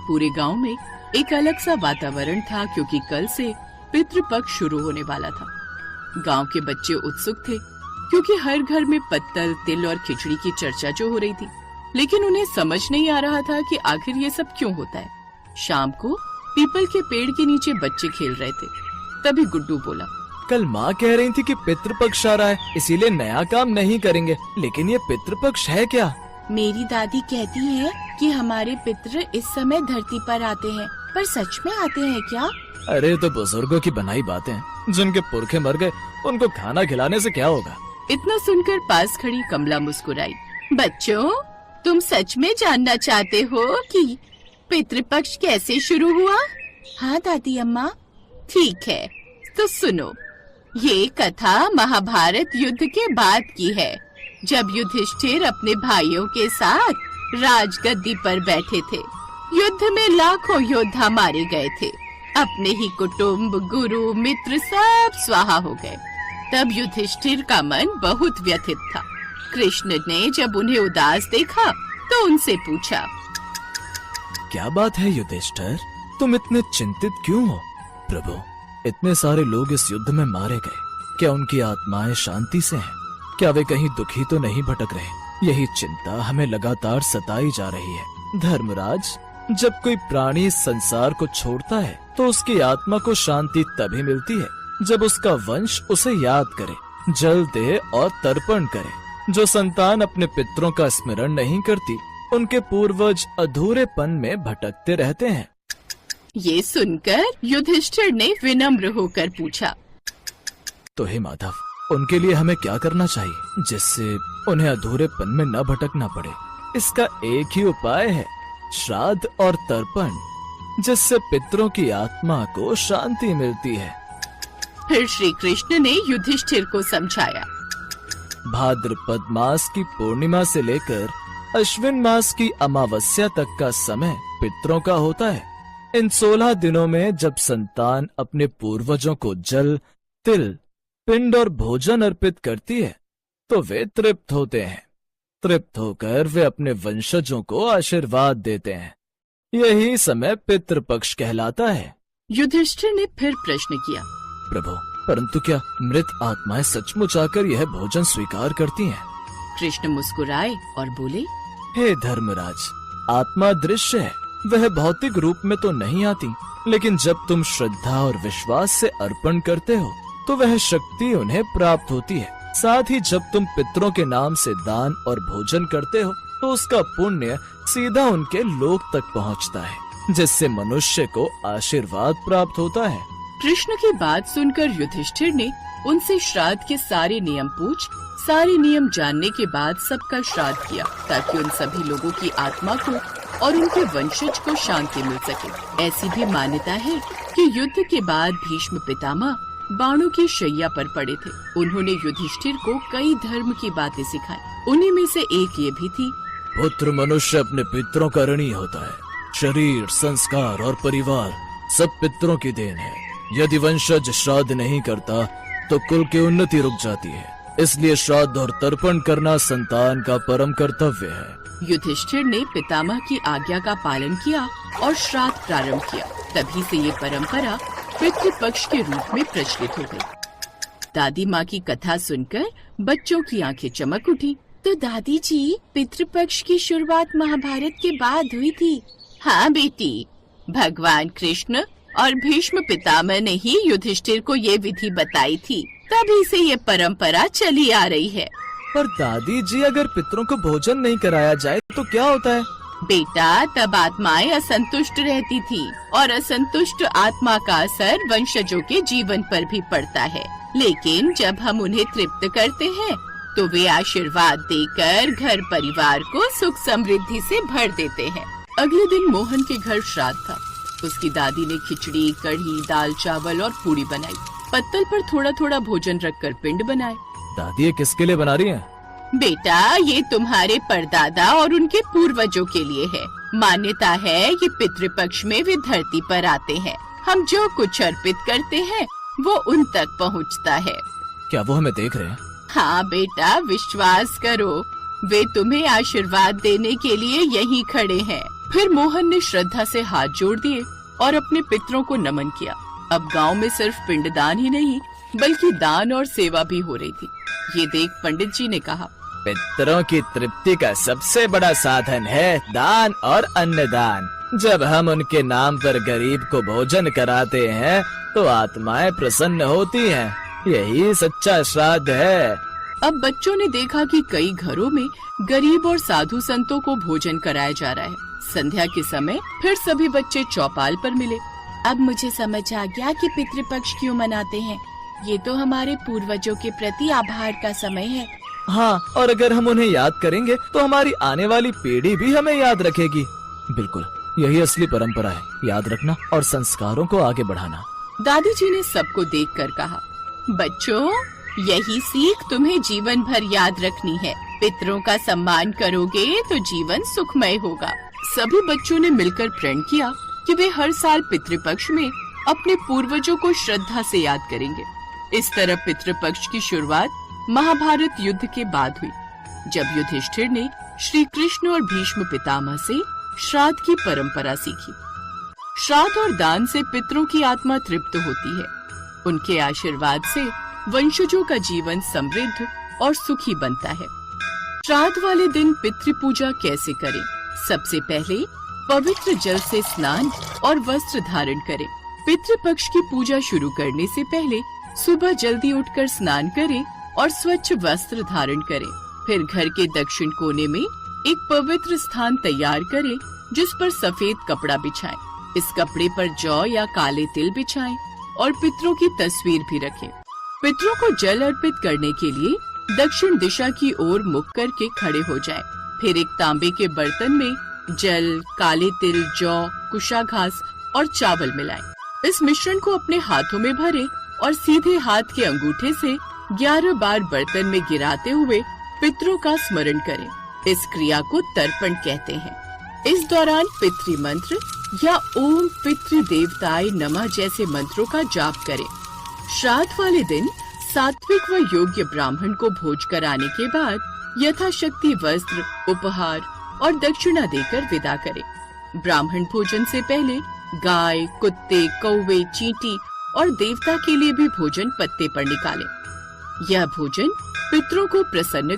पूरे गांव में एक अलग सा वातावरण था क्योंकि कल से पितृपक्ष शुरू होने वाला था। गांव के बच्चे उत्सुक थे क्योंकि हर घर में पत्तल, तिल और खिचड़ी की चर्चा जो हो रही थी, लेकिन उन्हें समझ नहीं आ रहा था कि आखिर ये सब क्यों होता है। शाम को पीपल के पेड़ के नीचे बच्चे खेल रहे थे। तभी गुड्डू बोला, कल माँ कह रही थी कि पितृपक्ष आ रहा है, इसीलिए नया काम नहीं करेंगे, लेकिन ये पितृपक्ष है क्या? मेरी दादी कहती है कि हमारे पितृ इस समय धरती पर आते हैं, पर सच में आते हैं क्या? अरे तो बुजुर्गों की बनाई बातें, जिनके पुरखे मर गए उनको खाना खिलाने से क्या होगा। इतना सुनकर पास खड़ी कमला मुस्कुराई। बच्चों, तुम सच में जानना चाहते हो कि पितृपक्ष कैसे शुरू हुआ? हाँ दादी अम्मा। ठीक है, तो सुनो। ये कथा महाभारत युद्ध के बाद की है, जब युधिष्ठिर अपने भाइयों के साथ राजगद्दी पर बैठे थे। युद्ध में लाखों योद्धा मारे गए थे, अपने ही कुटुंब, गुरु, मित्र सब स्वाहा हो गए। तब युधिष्ठिर का मन बहुत व्यथित था। कृष्ण ने जब उन्हें उदास देखा तो उनसे पूछा, क्या बात है युधिष्ठिर, तुम इतने चिंतित क्यों हो? प्रभु, इतने सारे लोग इस युद्ध में मारे गए, क्या उनकी आत्माएं शांति से हैं? क्या वे कहीं दुखी तो नहीं भटक रहे? यही चिंता हमें लगातार सताई जा रही है। धर्मराज, जब कोई प्राणी इस संसार को छोड़ता है तो उसकी आत्मा को शांति तभी मिलती है जब उसका वंश उसे याद करे, जल दे और तर्पण करे। जो संतान अपने पितरों का स्मरण नहीं करती, उनके पूर्वज अधूरेपन में भटकते रहते हैं। ये सुनकर युधिष्ठिर ने विनम्र होकर पूछा, तो हे माधव, उनके लिए हमें क्या करना चाहिए जिससे उन्हें अधूरेपन में न भटकना पड़े? इसका एक ही उपाय है, श्राद्ध और तर्पण, जिससे पितरों की आत्मा को शांति मिलती है। फिर श्री कृष्ण ने युधिष्ठिर को समझाया, भाद्रपद मास की पूर्णिमा से लेकर अश्विन मास की अमावस्या तक का समय पितरों का होता है। इन 16 दिनों में जब संतान अपने पूर्वजों को जल, तिल, पिंड और भोजन अर्पित करती है तो वे तृप्त होते हैं। तृप्त होकर वे अपने वंशजों को आशीर्वाद देते हैं। यही समय पितृपक्ष कहलाता है। युधिष्ठिर ने फिर प्रश्न किया, प्रभु, परंतु क्या मृत आत्माएं सचमुच आकर यह भोजन स्वीकार करती हैं? कृष्ण मुस्कुराए और बोले, हे धर्मराज, आत्मा दृश्य है, वह भौतिक रूप में तो नहीं आती, लेकिन जब तुम श्रद्धा और विश्वास से अर्पण करते हो तो वह शक्ति उन्हें प्राप्त होती है। साथ ही जब तुम पितरों के नाम से दान और भोजन करते हो तो उसका पुण्य सीधा उनके लोक तक पहुंचता है, जिससे मनुष्य को आशीर्वाद प्राप्त होता है। कृष्ण की बात सुनकर युधिष्ठिर ने उनसे श्राद्ध के सारे नियम पूछ, सारे नियम जानने के बाद सबका श्राद्ध किया, ताकि उन सभी लोगों की आत्मा को और उनके वंशज को शांति मिल सके। ऐसी भी मान्यता है कि युद्ध के बाद भीष्म पितामह बाणों की शैया पर पड़े थे। उन्होंने युधिष्ठिर को कई धर्म की बातें सिखाई। उन्हीं में से एक ये भी थी, पुत्र मनुष्य अपने पितरों का ऋणी होता है। शरीर, संस्कार और परिवार सब पितरों की देन है। यदि वंशज श्राद्ध नहीं करता तो कुल की उन्नति रुक जाती है, इसलिए श्राद्ध और तर्पण करना संतान का परम कर्तव्य है। युधिष्ठिर ने पितामह की आज्ञा का पालन किया और श्राद्ध प्रारंभ किया। तभी से ये परंपरा पितृपक्ष के रूप में प्रचलित हो गई। दादी माँ की कथा सुनकर बच्चों की आंखें चमक उठी। तो दादी जी, पितृपक्ष की शुरुआत महाभारत के बाद हुई थी? हाँ बेटी, भगवान कृष्ण और भीष्म पितामह ने ही युधिष्ठिर को ये विधि बताई थी, तभी से ये परंपरा चली आ रही है। पर दादी जी, अगर पितरों को भोजन नहीं कराया जाए तो क्या होता है? बेटा, तब आत्माएं असंतुष्ट रहती थी और असंतुष्ट आत्मा का असर वंशजों के जीवन पर भी पड़ता है। लेकिन जब हम उन्हें तृप्त करते हैं तो वे आशीर्वाद देकर घर परिवार को सुख समृद्धि से भर देते हैं। अगले दिन मोहन के घर श्राद्ध था। उसकी दादी ने खिचड़ी, कढ़ी, दाल, चावल और पूरी बनाई। पत्तल पर थोड़ा थोड़ा भोजन रखकर पिंड बनाए। दादी, ये किसके लिए बना रही है? बेटा, ये तुम्हारे परदादा और उनके पूर्वजों के लिए है। मान्यता है कि पितृपक्ष में वे धरती पर आते हैं। हम जो कुछ अर्पित करते हैं वो उन तक पहुंचता है। क्या वो हमें देख रहे हैं? हाँ बेटा, विश्वास करो, वे तुम्हें आशीर्वाद देने के लिए यहीं खड़े हैं। फिर मोहन ने श्रद्धा से हाथ जोड़ दिए और अपने पितरों को नमन किया। अब गांव में सिर्फ पिंडदान ही नहीं बल्कि दान और सेवा भी हो रही थी। ये देख पंडित जी ने कहा, पितरों की तृप्ति का सबसे बड़ा साधन है दान और अन्नदान। जब हम उनके नाम पर गरीब को भोजन कराते हैं तो आत्माएं प्रसन्न होती हैं। यही सच्चा श्राद्ध है। अब बच्चों ने देखा कि कई घरों में गरीब और साधु संतों को भोजन कराया जा रहा है। संध्या के समय फिर सभी बच्चे चौपाल पर मिले। अब मुझे समझ आ गया कि पितृपक्ष क्यों मनाते हैं। ये तो हमारे पूर्वजों के प्रति आभार का समय है। हाँ, और अगर हम उन्हें याद करेंगे तो हमारी आने वाली पीढ़ी भी हमें याद रखेगी। बिल्कुल, यही असली परंपरा है, याद रखना और संस्कारों को आगे बढ़ाना। दादी जी ने सबको देखकर कहा, बच्चों, यही सीख तुम्हें जीवन भर याद रखनी है। पितरों का सम्मान करोगे तो जीवन सुखमय होगा। सभी बच्चों ने मिलकर प्रण किया कि वे हर साल पितृपक्ष में अपने पूर्वजों को श्रद्धा से याद करेंगे। इस तरह पितृपक्ष की शुरुआत महाभारत युद्ध के बाद हुई, जब युधिष्ठिर ने श्री कृष्ण और भीष्म पितामह से श्राद्ध की परंपरा सीखी। श्राद्ध और दान से पितरों की आत्मा तृप्त होती है। उनके आशीर्वाद से वंशजों का जीवन समृद्ध और सुखी बनता है। श्राद्ध वाले दिन पितृ पूजा कैसे करें? सबसे पहले पवित्र जल से स्नान और वस्त्र धारण करें। पितृपक्ष की पूजा शुरू करने से पहले सुबह जल्दी उठकर स्नान करें और स्वच्छ वस्त्र धारण करें। फिर घर के दक्षिण कोने में एक पवित्र स्थान तैयार करें, जिस पर सफेद कपड़ा बिछाएं। इस कपड़े पर जौ या काले तिल बिछाएं और पितरों की तस्वीर भी रखें। पितरों को जल अर्पित करने के लिए दक्षिण दिशा की ओर मुख करके खड़े हो जाएं। फिर एक तांबे के बर्तन में जल, काले तिल, जौ, कुशा घास और चावल मिलाएं। इस मिश्रण को अपने हाथों में भरें और सीधे हाथ के अंगूठे से 11 बार बर्तन में गिराते हुए पितरों का स्मरण करें। इस क्रिया को तर्पण कहते हैं। इस दौरान पितृ मंत्र या ओम पितृ देवताय नमः जैसे मंत्रों का जाप करें। श्राद्ध वाले दिन सात्विक व योग्य ब्राह्मण को भोज कराने के बाद यथाशक्ति वस्त्र, उपहार और दक्षिणा देकर विदा करें। ब्राह्मण भोजन से पहले गाय, कुत्ते, कौवे, चींटी और देवता के लिए भी भोजन पत्ते पर निकालें। यह भोजन पितरों को प्रसन्न